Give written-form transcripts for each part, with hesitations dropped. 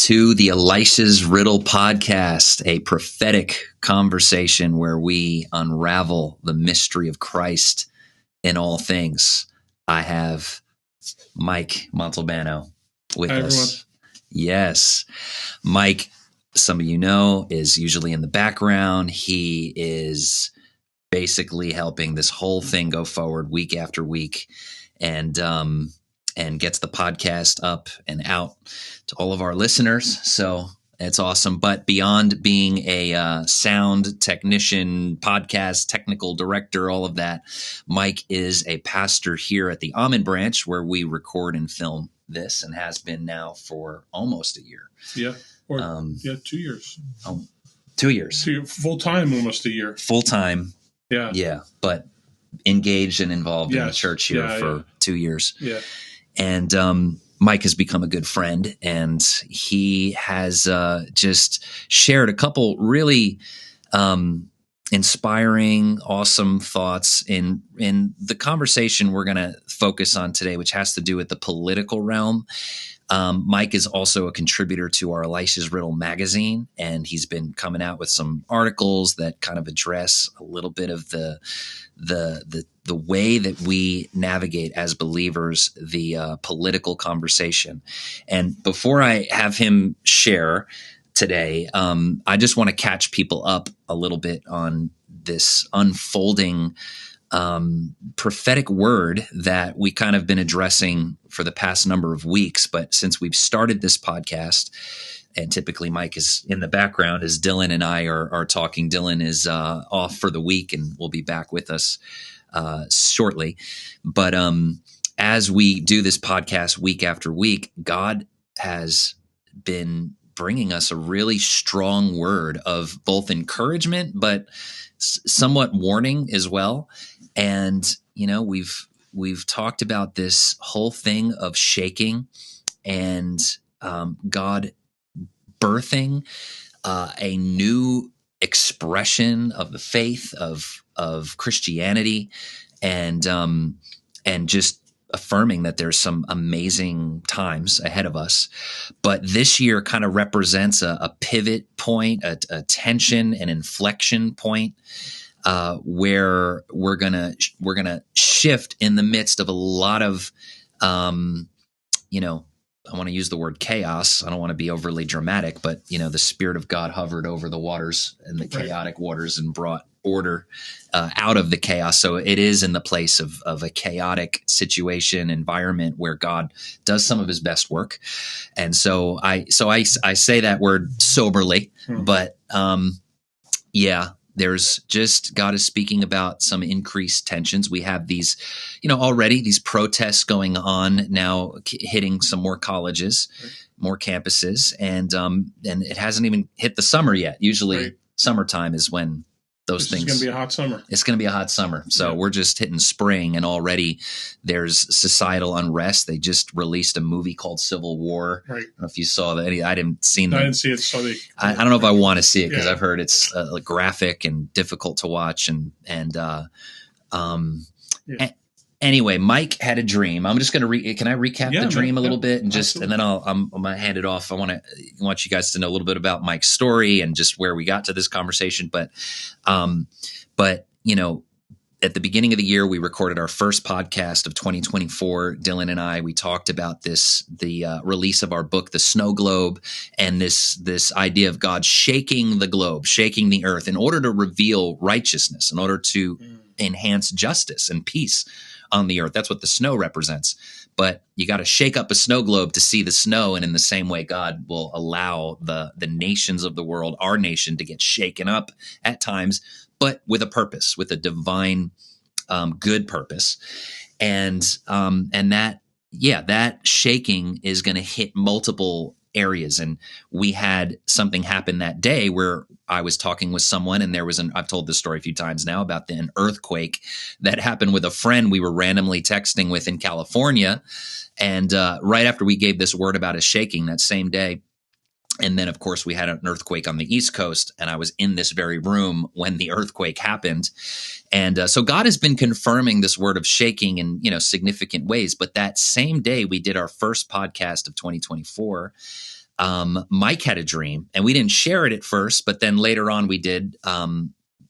to the Elisha's Riddle podcast, a prophetic conversation where we unravel the mystery of Christ in all things. I have Mike Montalbano with Hi, us. everyone. Yes. Mike, some of you know, is usually in the background. He is basically helping this whole thing go forward week after week, and gets the podcast up and out to all of our listeners. So it's awesome. But beyond being a sound technician, podcast technical director, all of that, Mike is a pastor here at the Almond Branch, where we record and film this, and has been now for almost a year. Yeah. 2 years. 2 years. Full time, almost a year. Full time. Yeah. Yeah. But engaged and involved in the church here for 2 years. Yeah. And Mike has become a good friend, and he has just shared a couple really inspiring, awesome thoughts in the conversation we're going to focus on today, which has to do with the political realm. Mike is also a contributor to our Elisha's Riddle magazine, and he's been coming out with some articles that kind of address a little bit of the way that we navigate as believers the political conversation. And before I have him share today, I just want to catch people up a little bit on this unfolding prophetic word that we kind of been addressing for the past number of weeks. But since we've started this podcast, and typically Mike is in the background as Dylan and I are talking. Dylan is off for the week and will be back with us shortly. But as we do this podcast week after week, God has been bringing us a really strong word of both encouragement, but somewhat warning as well. And, you know, we've talked about this whole thing of shaking and God birthing a new expression of the faith of Christianity, and just affirming that there's some amazing times ahead of us. But this year kind of represents a pivot point, a tension, an inflection point, where we're gonna shift in the midst of a lot of, I want to use the word chaos. I don't want to be overly dramatic, but the Spirit of God hovered over the waters and the chaotic waters and brought order out of the chaos. So it is in the place of a chaotic situation, environment where God does some of his best work. And so I say that word soberly, but there's just, God is speaking about some increased tensions. We have these, already these protests going on now, hitting some more colleges, more campuses, and it hasn't even hit the summer yet. Usually summertime is when those things. It's going to be a hot summer. It's going to be a hot summer. So we're just hitting spring, and already there's societal unrest. They just released a movie called Civil War. Right. I don't know if you saw that. I didn't see I didn't see it. So I don't know if I want to see it, because I've heard it's graphic and difficult to watch. Anyway, Mike had a dream. I'm just going to can I recap the dream a little bit, and and then I'm going to hand it off. I want you guys to know a little bit about Mike's story and just where we got to this conversation. But at the beginning of the year, we recorded our first podcast of 2024. Dylan and I, we talked about the release of our book, The Snow Globe, and this idea of God shaking the globe, shaking the earth in order to reveal righteousness, in order to enhance justice and peace on the earth. That's what the snow represents. But you got to shake up a snow globe to see the snow. And in the same way, God will allow the nations of the world, our nation, to get shaken up at times, but with a purpose, with a divine, good purpose. And that shaking is going to hit multiple areas. And we had something happen that day where I was talking with someone, and there was I've told this story a few times now about an earthquake that happened with a friend we were randomly texting with in California. And right after we gave this word about a shaking that same day, and then, of course, we had an earthquake on the East Coast, and I was in this very room when the earthquake happened. And so God has been confirming this word of shaking in, significant ways. But that same day we did our first podcast of 2024, Mike had a dream, and we didn't share it at first, but then later on we did.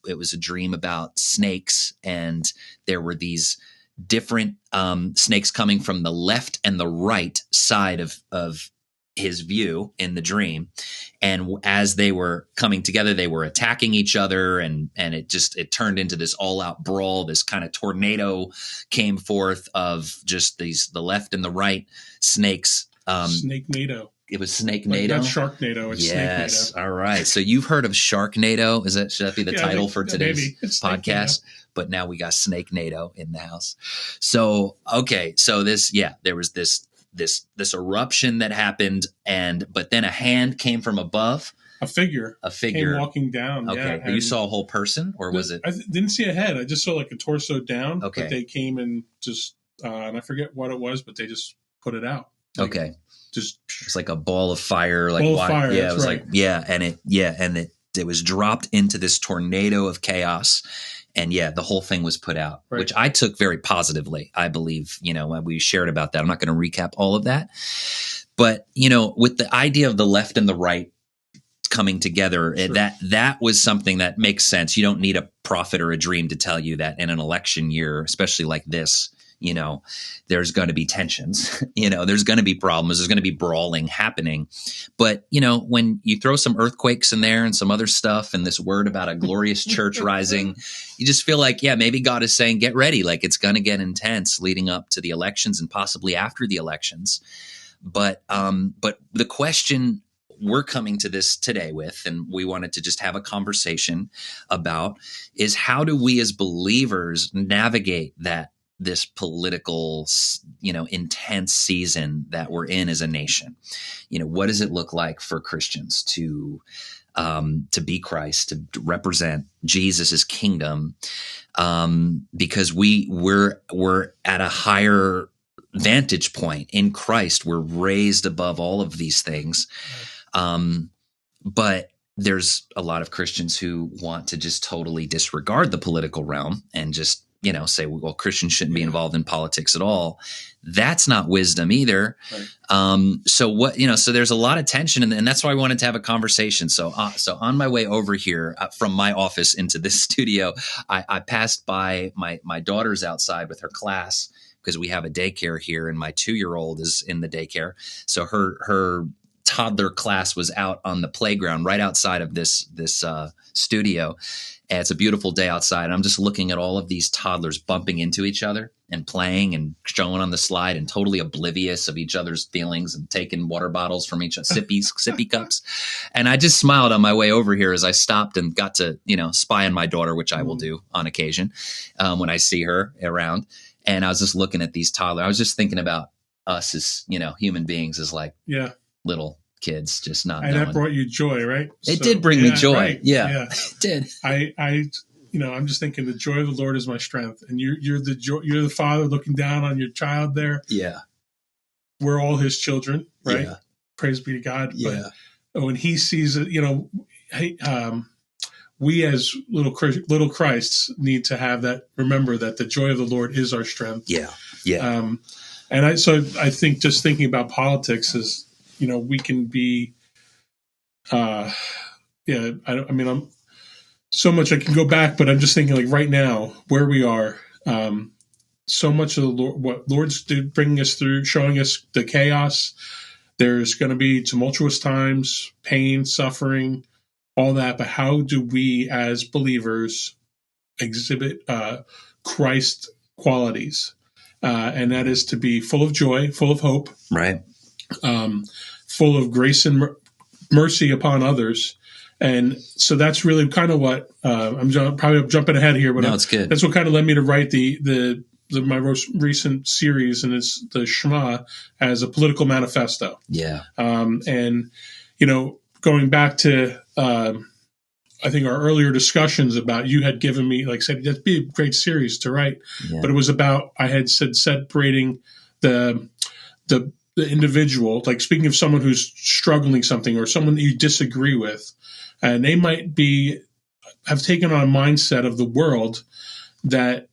It was a dream about snakes, and there were these different snakes coming from the left and the right side of his view in the dream. And as they were coming together, they were attacking each other, and it turned into this all out brawl. This kind of tornado came forth of just the left and the right snakes. Snake-nado. It was Snake-nado. Not Sharknado. It's yes. Snake-nado. All right. So you've heard of Sharknado? Should that be the title for today's podcast? But now we got Snake-nado in the house. So, okay. So there was this eruption that happened, but then a hand came from above. A figure came walking down. Okay. Yeah, you saw a whole person, or was it? I didn't see a head. I just saw like a torso down. Okay. But they came and just, and I forget what it was, but they just put it out. Okay. It's like a ball of fire. Fire. Yeah. It was right. and it was dropped into this tornado of chaos. And the whole thing was put out, right. Which I took very positively. I believe, we shared about that. I'm not going to recap all of that, but with the idea of the left and the right coming together, sure. that was something that makes sense. You don't need a prophet or a dream to tell you that in an election year, especially like this, there's going to be tensions, there's going to be problems. There's going to be brawling happening. But, when you throw some earthquakes in there and some other stuff and this word about a glorious church rising, you just feel like, maybe God is saying, get ready. Like it's going to get intense leading up to the elections and possibly after the elections. But the question we're coming to this today with, and we wanted to just have a conversation about, is how do we as believers navigate this political, intense season that we're in as a nation? What does it look like for Christians to be Christ, to represent Jesus's kingdom? Because we're at a higher vantage point in Christ. We're raised above all of these things. But there's a lot of Christians who want to just totally disregard the political realm and just say, well, Christians shouldn't be involved in politics at all. That's not wisdom either. Right. So there's a lot of tension, and that's why I wanted to have a conversation. So on my way over here from my office into this studio, I passed by my daughter's outside with her class because we have a daycare here, and my 2-year-old is in the daycare. So her toddler class was out on the playground right outside of this studio. And it's a beautiful day outside. And I'm just looking at all of these toddlers bumping into each other and playing and showing on the slide and totally oblivious of each other's feelings and taking water bottles from each other, sippy cups. And I just smiled on my way over here as I stopped and got to, spy on my daughter, which I will do on occasion when I see her around. And I was just looking at these toddlers. I was just thinking about us as, human beings as little kids, just not knowing. And that brought you joy, right? It did bring me joy. Right. Yeah, it did. I'm just thinking the joy of the Lord is my strength, and you're the father looking down on your child there. Yeah, we're all His children, right? Yeah. Praise be to God. Yeah. But when He sees it, we as little Christs need to have that. Remember that the joy of the Lord is our strength. Yeah, yeah. And I think just thinking about politics is, we can be, I'm so much I can go back, but I'm just thinking like right now where we are, so much of the Lord, what Lord's bringing us through, showing us the chaos. There's going to be tumultuous times, pain, suffering, all that. But how do we as believers exhibit Christ qualities? And that is to be full of joy, full of hope, right? Full of grace and mercy upon others. And so that's really kind of what I'm probably jumping ahead here, but no, it's good. That's what kind of led me to write my most recent series, and it's the Shema as a political manifesto. Yeah. And going back to I think our earlier discussions about, you had given me, like said, that'd be a great series to write, but it was about, I had said, separating the individual, like speaking of someone who's struggling something or someone that you disagree with, and they might have taken on a mindset of the world that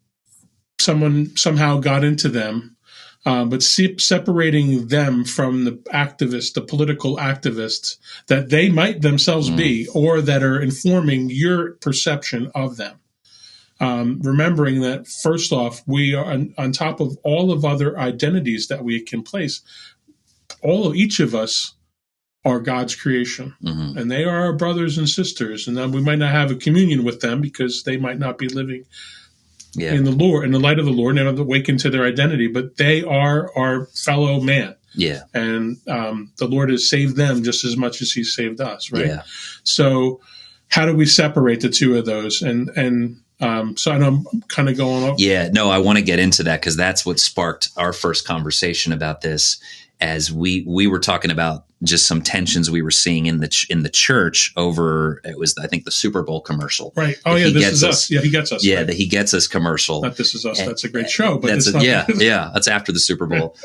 someone somehow got into them but separating them from the activists, the political activists that they might themselves be, or that are informing your perception of them. Remembering that, first off, we are on top of all of other identities that we can place. Each of us are God's creation, and they are our brothers and sisters. And then we might not have a communion with them because they might not be living in the Lord, in the light of the Lord, and not awakened to their identity. But they are our fellow man. Yeah, and the Lord has saved them just as much as He saved us. Right. Yeah. So, how do we separate the two of those? So I know I'm kind of going off. Yeah, no, I want to get into that because that's what sparked our first conversation about this. As we were talking about just some tensions we were seeing in the church over, it was, I think, the Super Bowl commercial. Right. Oh yeah, This Is Us. Yeah, He Gets Us. Yeah, right? The He Gets Us commercial. Not This Is Us. That's a great show, but that's it's not. Yeah. That's after the Super Bowl.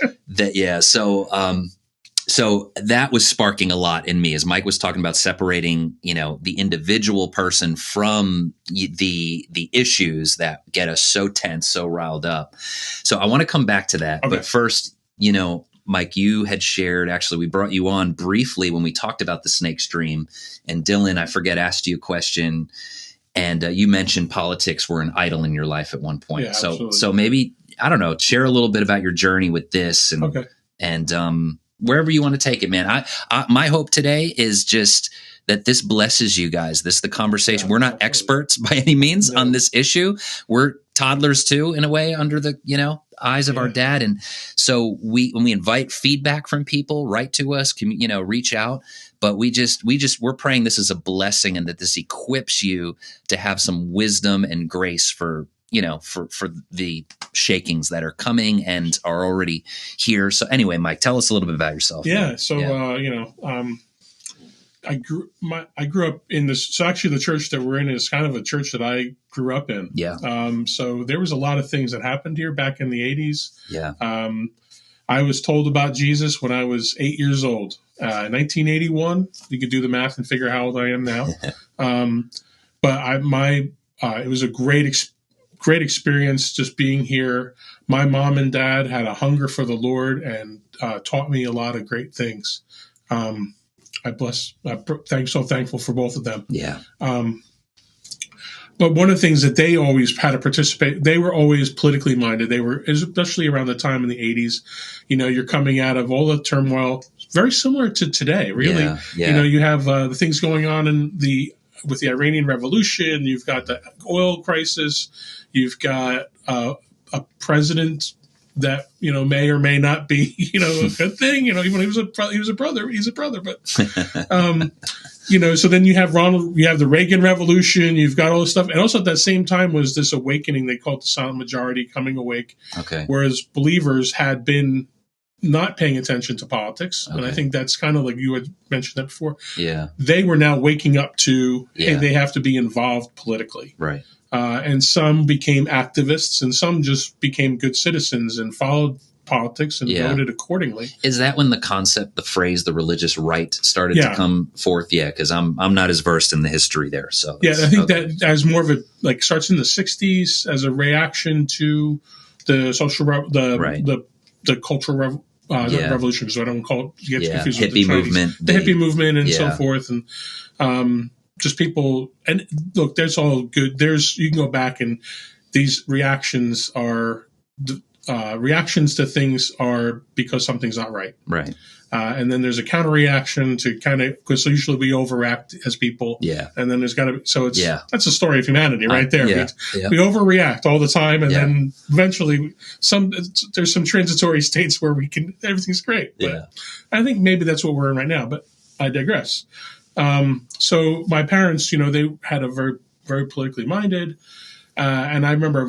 So that was sparking a lot in me as Mike was talking about separating, the individual person from the issues that get us so tense, so riled up. So I want to come back to that. Okay. But first, Mike, you had shared, actually, we brought you on briefly when we talked about the snake stream, and Dylan, I forget, asked you a question, and you mentioned politics were an idol in your life at one point. Yeah, so maybe, I don't know, share a little bit about your journey with this and wherever you want to take it, man. My hope today is just that this blesses you guys. The conversation. Yeah, we're not experts by any means on this issue. We're toddlers too, in a way, under the eyes of our dad. And so when we invite feedback from people, write to us, reach out. But we're praying this is a blessing and that this equips you to have some wisdom and grace for the shakings that are coming and are already here. So anyway, Mike, tell us a little bit about yourself. Yeah. So, I grew up in this. So actually the church that we're in is kind of a church that I grew up in. Yeah. So there was a lot of things that happened here back in the 80s. Yeah. I was told about Jesus when I was 8 years old. 1981, you could do the math and figure how old I am now. But it was a great experience just being here. My mom and dad had a hunger for the Lord and taught me a lot of great things. I'm so thankful for both of them. Yeah. But one of the things that they always had to participate, they were always politically minded. They were, especially around the time in the 80s, you're coming out of all the turmoil, very similar to today, really. Yeah. You have the things going on with the Iranian Revolution. You've got the oil crisis. You've got a president that may or may not be a good thing. Even he was a brother. He's a brother, but So then you have you have the Reagan Revolution. You've got all this stuff, and also at that same time was this awakening. They call it the silent majority coming awake. Okay. Whereas believers had been not paying attention to politics, and I think that's kind of like you had mentioned that before. Yeah. They were now waking up to hey, they have to be involved politically. Right. And some became activists, and some just became good citizens and followed politics and voted accordingly. Is that when the phrase, the religious right started to come forth? Yeah, because I'm not as versed in the history there. So I think that as more of starts in the 60s as a reaction to the the cultural revolution. So I don't call it confused with the hippie movement, the hippie movement, and so forth, and just people. And look, there's all good. You can go back, and these reactions are reactions to things are because something's not right. Right. And then there's a counter reaction to because usually we overact as people. Yeah. And then there's got to that's the story of humanity right there. We overreact all the time, and then eventually there's some transitory states where everything's great. But I think maybe that's what we're in right now. But I digress. So my parents, they had a very, very politically minded, and I remember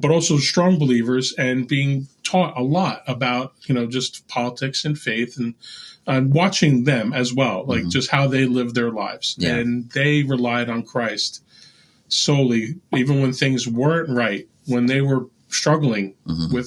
but also strong believers, and being taught a lot about, just politics and faith, and watching them as well, like just how they live their lives. Yeah. And they relied on Christ solely, even when things weren't right, when they were struggling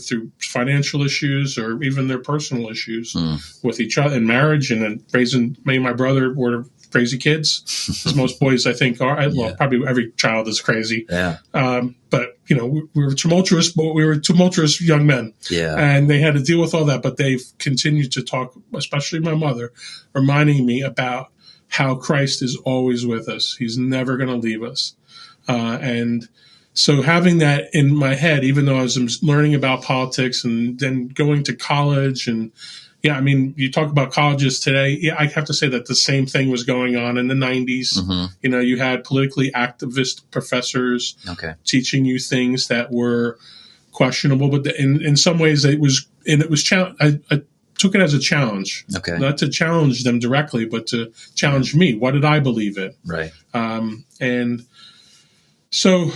through financial issues or even their personal issues with each other in marriage, and then raising me and my brother were crazy kids, as most boys I think are. Well, probably every child is crazy. Yeah. But we were tumultuous, but we were tumultuous young men. Yeah. And they had to deal with all that, but they've continued to talk, especially my mother, reminding me about how Christ is always with us. He's never going to leave us. And so having that in my head, even though I was learning about politics and then going to college and yeah, I mean, you talk about colleges today. Yeah, I have to say that the same thing was going on in the 90s. Mm-hmm. You had politically activist professors teaching you things that were questionable, but in some ways it was I took it as a challenge, not to challenge them directly, but to challenge me. What did I believe in? Right. And so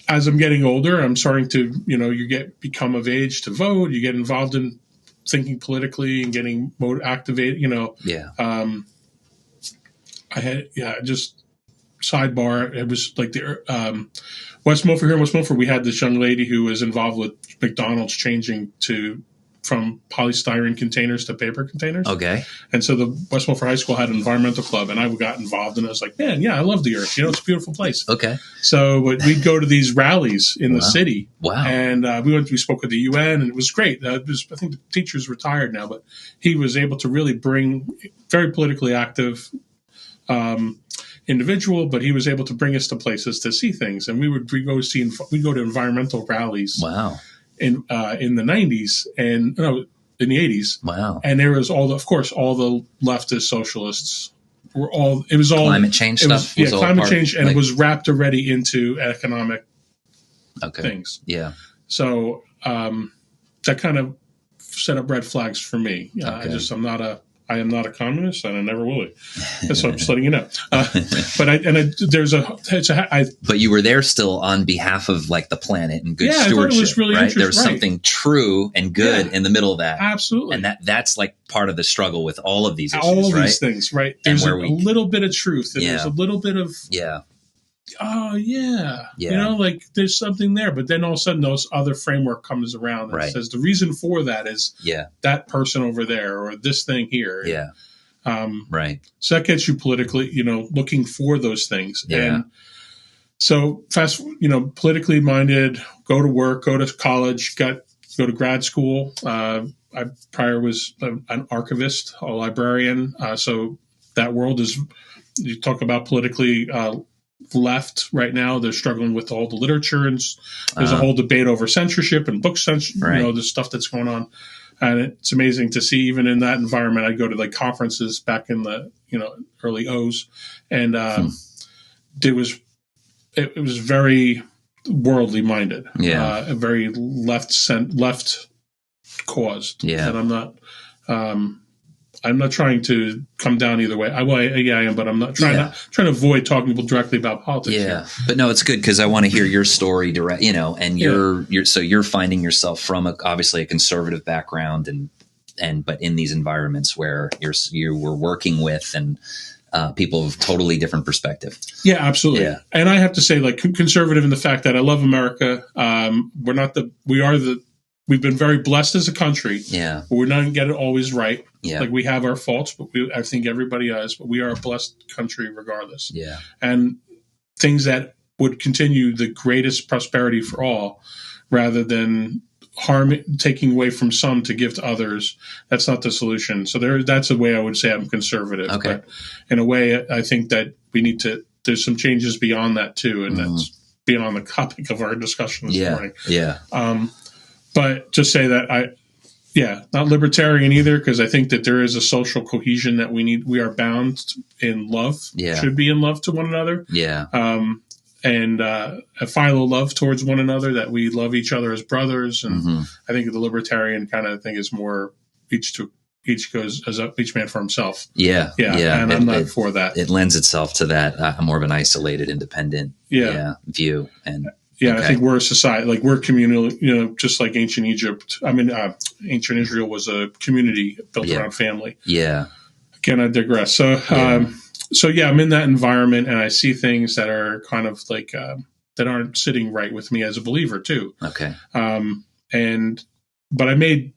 as I'm getting older, I'm starting to, become of age to vote. You get involved in thinking politically and getting activated, I had, just sidebar. It was like the West Milford, here in West Milford, we had this young lady who was involved with McDonald's changing from polystyrene containers to paper containers. Okay. And so the West Milford High School had an environmental club, and I got involved, and I was like, man, yeah, I love the earth. It's a beautiful place. Okay. So we'd go to these rallies in the city. Wow. And we spoke with the UN, and it was great. I think the teacher's retired now, but he was able to really bring very politically active individual, but he was able to bring us to places to see things. And we go to environmental rallies. Wow. In the 90s and in the 80s. Wow. And there was all the leftist socialists were all, it was all climate change stuff. Climate change, and it was wrapped already into economic things. Yeah. So that kind of set up red flags for me. I am not a communist, and I never will be. So I'm just letting you know. But you were there still on behalf of like the planet and good stewardship. I thought it was really interesting. There's something true and good in the middle of that. Absolutely. And that's like part of the struggle with all of these issues, all these things, right? There's a little bit of truth, and there's a little bit of oh yeah, like there's something there, but then all of a sudden those other framework comes around and says the reason for that is that person over there or this thing here. Right. So that gets you politically, looking for those things. And so politically minded, go to work, go to college, go to grad school. I prior was an archivist, a librarian. So that world is, you talk about politically left right now. They're struggling with all the literature, and there's a whole debate over censorship and book censorship, the stuff that's going on. And it's amazing to see, even in that environment. I go to like conferences back in the early O's, and it was very worldly minded, a very left caused. And I'm not trying to come down either way. I am, but I'm not trying to avoid talking to people directly about politics. Yeah, but no, it's good because I want to hear your story direct. And you're finding yourself from obviously a conservative background, but in these environments where you were working with and people of totally different perspective. Yeah, absolutely. Yeah. And I have to say, like, conservative in the fact that I love America. We've been very blessed as a country. Yeah. But we're not going to get it always right. Yeah. Like, we have our faults, but I think everybody does. But we are a blessed country regardless. Yeah. And things that would continue the greatest prosperity for all, rather than taking away from some to give to others, that's not the solution. So that's a way I would say I'm conservative. Okay. But in a way, I think that we need to, there's some changes beyond that too. And that's beyond the topic of our discussion this morning. Yeah. But just say that not libertarian either, because I think that there is a social cohesion that we need. We are bound in love, should be in love to one another. Yeah. And a philo love towards one another, that we love each other as brothers. And I think the libertarian kind of thing is more each goes as each man for himself. Yeah. And I'm not for that. It lends itself to that more of an isolated, independent view. And I think we're a society, like we're communal, just like ancient Egypt. I mean, ancient Israel was a community built around family. Yeah. Again, I digress. So, I'm in that environment, and I see things that are kind of like that aren't sitting right with me as a believer too. Okay. But I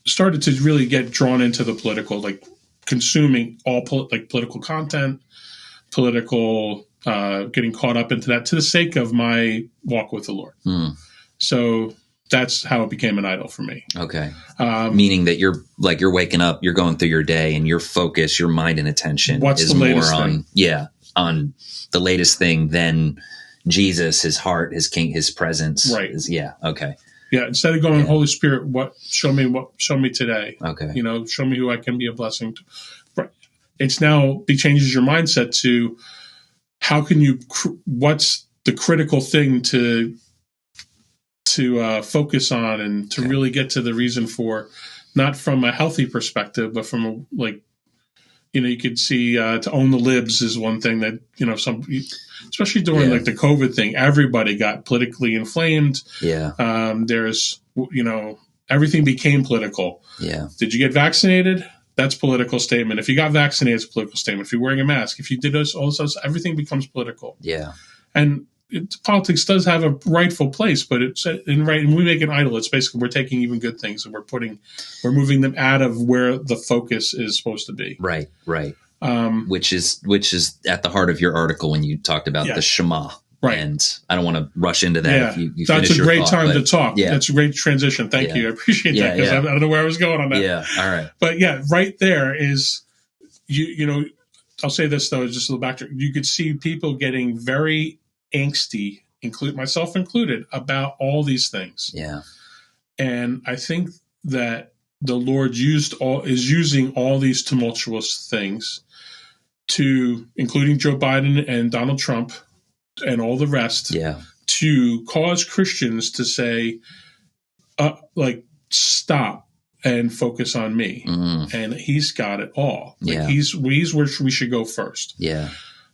started to really get drawn into the political, like consuming all political content, political getting caught up into that to the sake of my walk with the Lord. So that's how it became an idol for me. Okay. Meaning that you're waking up, you're going through your day, and your focus, your mind and attention is more on the latest thing than Jesus, his heart, his king, his presence. Right. Okay. Yeah. Instead of going, Holy Spirit, show me today. Okay. Show me who I can be a blessing to. Right. It's now, it changes your mindset to how can you, what's the critical thing to focus on and to really get to the reason for, not from a healthy perspective, but from you could see to own the libs is one thing that, especially during like the COVID thing, everybody got politically inflamed. Yeah. There's, everything became political. Yeah. Did you get vaccinated? That's a political statement. If you got vaccinated, it's a political statement. If you're wearing a mask, if you did this, all this, everything becomes political. Yeah. And politics does have a rightful place, but when we make an idol, it's basically we're taking even good things and we're moving them out of where the focus is supposed to be. Right. Which is at the heart of your article when you talked about the Shema. Right. And I don't want to rush into that. Yeah. If you that's finish a great your thought, time to talk. Yeah. That's a great transition. Thank you. I appreciate that because I don't know where I was going on that. Yeah. All right. But right there is, I'll say this though, just a little backtrack. You could see people getting very angsty, myself included, about all these things. Yeah. And I think that the Lord is using all these tumultuous things including Joe Biden and Donald Trump and all the rest, to cause Christians to say, stop and focus on me. And he's got it all. He's where we should go first. Yeah.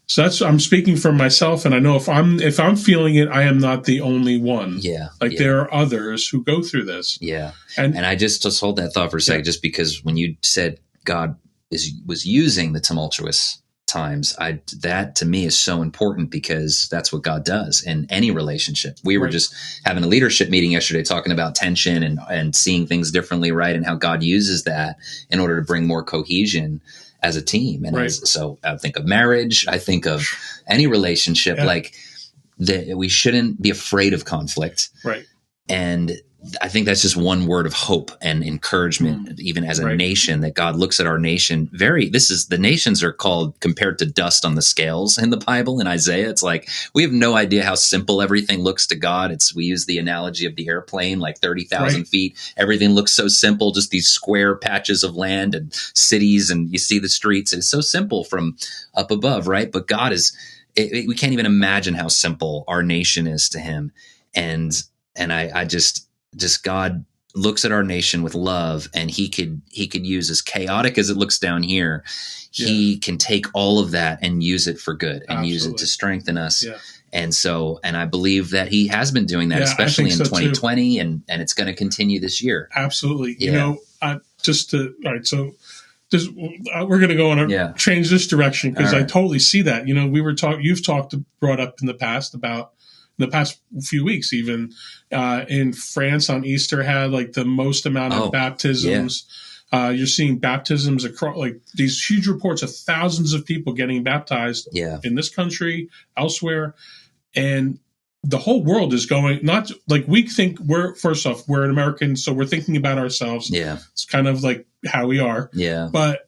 So I'm speaking for myself, and I know if I'm feeling it, I am not the only one. Yeah. There are others who go through this. Yeah. And I just hold that thought for a second, just because when you said God was using the tumultuous times, that to me is so important, because that's what God does in any relationship. We were just having a leadership meeting yesterday talking about tension and seeing things differently, right? And how God uses that in order to bring more cohesion as a team. And so I think of marriage, I think of any relationship, we shouldn't be afraid of conflict. Right. And I think that's just one word of hope and encouragement, even as a nation, that God looks at our nation the nations are compared to dust on the scales in the Bible in Isaiah. It's like, we have no idea how simple everything looks to God. We use the analogy of the airplane, like 30,000 feet. Everything looks so simple, just these square patches of land and cities, and you see the streets. It's so simple from up above, right? But God we can't even imagine how simple our nation is to him. And I just God looks at our nation with love, and he could use, as chaotic as it looks down here, he can take all of that and use it for good and use it to strengthen us. Yeah. And I believe that he has been doing that, especially in 2020, and it's going to continue this year. Absolutely. Yeah. All right. So we're going to go on change this direction, because I totally see that. You've brought up in the past about, the past few weeks, even in France on Easter, had the most amount of baptisms. Yeah. You're seeing baptisms across, these huge reports of thousands of people getting baptized in this country, elsewhere. And the whole world is going, not we think we're an American, so we're thinking about ourselves. Yeah. It's kind of like how we are. Yeah. But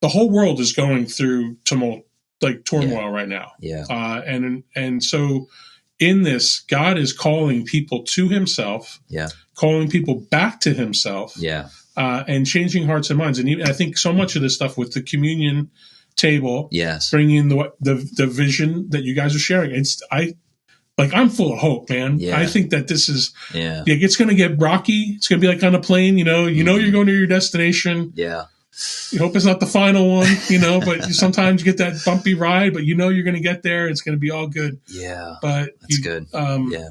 the whole world is going through turmoil right now. Yeah. And so, in this, God is calling people to himself, calling people back to himself, and changing hearts and minds. And even, I think so much of this stuff with the communion table, bringing the vision that you guys are sharing. I'm full of hope, man. Yeah. I think that this is, it's going to get rocky. It's going to be on a plane, you're going to your destination. Yeah. You hope it's not the final one, but sometimes you get that bumpy ride, but you're going to get there. It's going to be all good. Yeah. But that's good.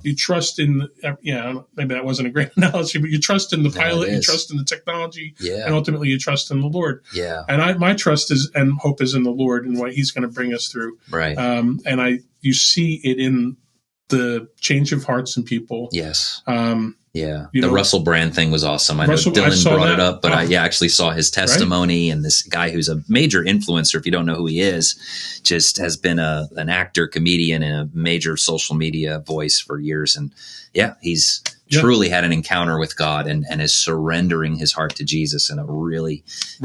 You trust in, maybe that wasn't a great analogy, but you trust in the pilot, you trust in the technology, and ultimately you trust in the Lord. Yeah. And my trust and hope is in the Lord and what he's going to bring us through. Right. And you see it in the change of hearts and people. Yes. Yeah. You The know, Russell Brand thing was awesome. I know Russell- I Dylan saw brought it that. up, but I actually saw his testimony. And this guy who's a major influencer, if you don't know who he is, just has been an actor, comedian, and a major social media voice for years. And he's truly had an encounter with God and is surrendering his heart to Jesus in a really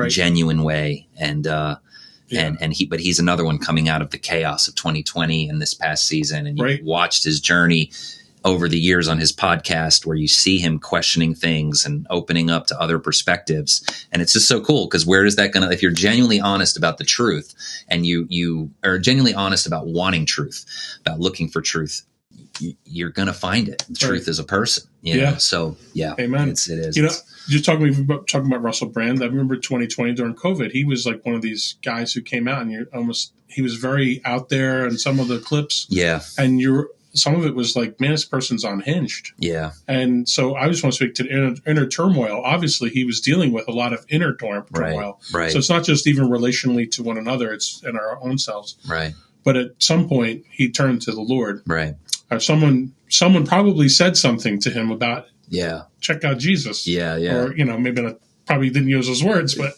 genuine way. And, but he's another one coming out of the chaos of 2020 and this past season. And you watched his journey over the years on his podcast, where you see him questioning things and opening up to other perspectives. And it's just so cool, because where is that going to, if you're genuinely honest about the truth, and you are genuinely honest about wanting truth, about looking for truth, you're going to find it. The truth is a person, you know? So amen. It is. You know, just talking about Russell Brand, I remember 2020 during COVID, he was like one of these guys who came out, and he was very out there in some of the clips. Yeah. And some of it was like, man, this person's unhinged. Yeah. And so I just want to speak to the inner turmoil. Obviously, he was dealing with a lot of inner turmoil. Right. So it's not just even relationally to one another, it's in our own selves. Right. But at some point, he turned to the Lord. Right. Or someone probably said something to him about, check out Jesus. Yeah. Yeah. Or, maybe not, probably didn't use those words, but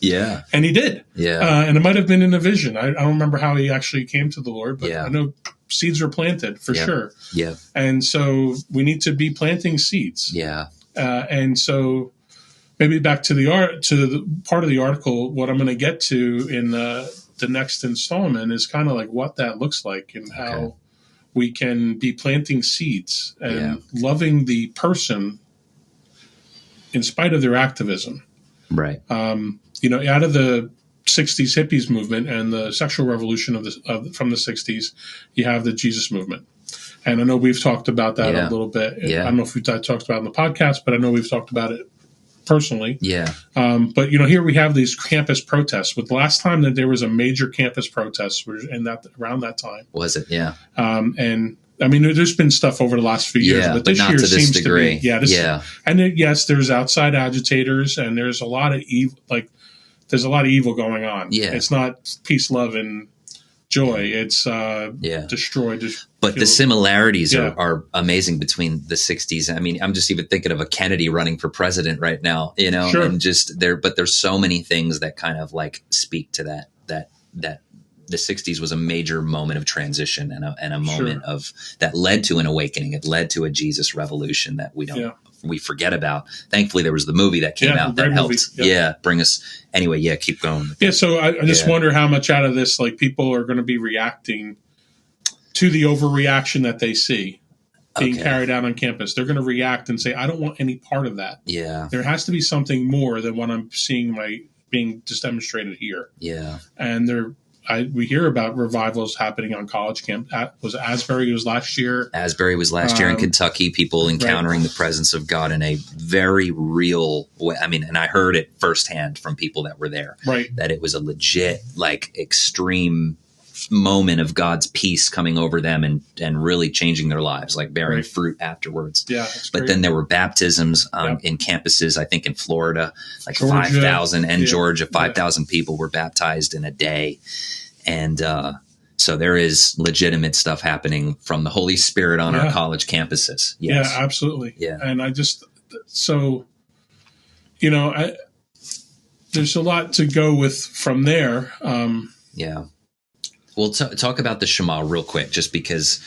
and he did. Yeah. And it might have been in a vision. I don't remember how he actually came to the Lord, but I know seeds were planted for sure. Yeah. And so we need to be planting seeds. Yeah. And so maybe back to the part of the article, what I'm going to get to in the next installment is kind of like what that looks like, and how we can be planting seeds and loving the person in spite of their activism. Right. Out of the 60s hippies movement and the sexual revolution from the 60s, you have the Jesus movement. And I know we've talked about that a little bit. I don't know if we've talked about it in the podcast, but I know we've talked about it personally. Yeah. But here we have these campus protests. With the last time that there was a major campus protest around that time. Was it? Yeah. And I mean, there's been stuff over the last few years, but this not year to this seems degree. to be. And yes, there's outside agitators, and there's a lot of evil. There's a lot of evil going on. Yeah. It's not peace, love, and joy. It's destroy. But the similarities are amazing between the 60s. I mean, I'm just even thinking of a Kennedy running for president right now, and just there. But there's so many things that kind of like speak to that the 60s was a major moment of transition and a moment of that led to an awakening. It led to a Jesus revolution that we forget about. Thankfully, there was the movie that came out that helped. Bring us anyway. Yeah, keep going. Yeah, so I just wonder how much out of this people are going to be reacting to the overreaction that they see being carried out on campus. They're going to react and say, "I don't want any part of that." Yeah, there has to be something more than what I'm seeing being just demonstrated here. Yeah, and we hear about revivals happening on college camp. Was Asbury was last year? Asbury was last year in Kentucky. People encountering the presence of God in a very real way. I mean, and I heard it firsthand from people that were there. Right, that it was a legit, extreme moment of God's peace coming over them and really changing their lives, bearing fruit afterwards. Yeah, but then there were baptisms in campuses. I think in Florida, Georgia, 5,000 and Georgia, 5,000 people were baptized in a day. And so there is legitimate stuff happening from the Holy Spirit on our college campuses. Yes. Yeah, absolutely. Yeah. And there's a lot to go with from there. We'll talk about the Shema real quick, just because